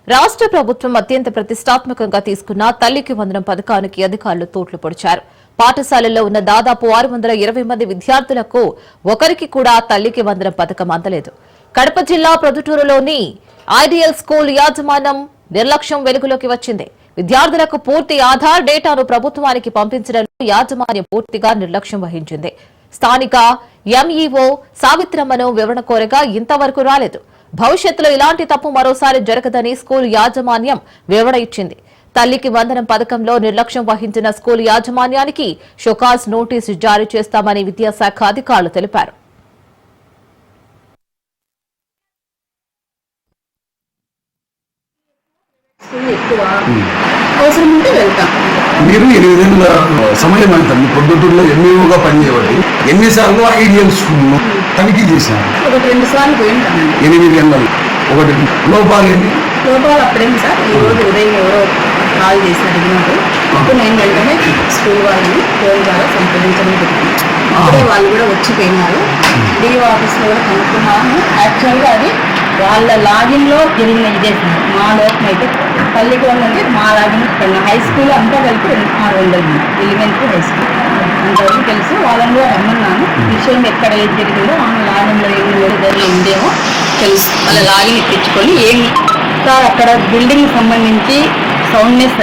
రాష్ట్ర ప్రభుత్వం అత్యంత ప్రతిష్టాత్మకంగా తీసుకున్న తల్లికి వందనం పథకానికి అధికారులు తోట్లు పొడిచారు. పాఠశాలల్లో ఉన్న దాదాపు 620 మంది విద్యార్థులకు ఒకరికి కూడా తల్లికి వందనం పథకం అందలేదు. కడప జిల్లా ప్రొద్దుటూరులోని ఐడియల్ స్కూల్ యాజమాన్యం నిర్లక్ష్యం వెలుగులోకి వచ్చింది. విద్యార్థులకు పూర్తి ఆధార్ డేటాను ప్రభుత్వానికి పంపించడంలో యాజమాన్యం పూర్తిగా నిర్లక్ష్యం వహించింది. స్థానిక ఎంఈఓ సావిత్రమ్మను వివరణ కోరగా ఇంతవరకు రాలేదు. భవిష్యత్తులో ఇలాంటి తప్పు మరోసారి జరగదని స్కూల్ యాజమాన్యం వివరణ ఇచ్చింది. తల్లికి వందనం పథకంలో నిర్లక్ష్యం వహించిన స్కూల్ యాజమాన్యానికి షోకాజ్ నోటీసు జారీ చేస్తామని విద్యాశాఖ అధికారులు తెలిపారు. మీరు 8 ఏళ్ళ సమయం అంతా మీ పొద్దుటూరులో ఎంఈఓగా పనిచేయబట్టి ఎన్నిసార్లు ఐడియల్ స్కూల్లో తనిఖీ చేశారు? 2 సార్లు పోయింటాను. 8 ఏళ్ళలో ఒకటి లోపాలు అప్పుడేమి సార్ ఈ రోజు ఉదయం ఎవరో కాల్ చేసి అడిగినప్పుడు అప్పుడు నేను వెంటనే స్కూల్ వాళ్ళని ఫోన్ ద్వారా సంప్రదించడం జరిగింది. అప్పుడే వాళ్ళు కూడా వచ్చిపోయినారు. డిఓ ఆఫీస్లో కూడా కనుక్కున్నాము. యాక్చువల్గా అది వాళ్ళ లాగిన్లో జరిగిన ఇదే సార్. మా లోపం అయితే తల్లికి అంటే మా లాగిన్ హై స్కూల్ అంతా కలిపి 600 ఎలిమెంటరీ హై స్కూల్ అంతవరకు తెలుసు. వాళ్ళని కూడా రమ్మన్నాను. విషయం ఎక్కడ ఏది జరిగిందో ఆమె లాగిన్లో ఏమి జరిగి ఉందేమో తెలుసు. వాళ్ళ లాగిన్ ఇప్పించుకొని ఏమి సార్ అక్కడ బిల్డింగ్ సంబంధించి సౌండ్నెస్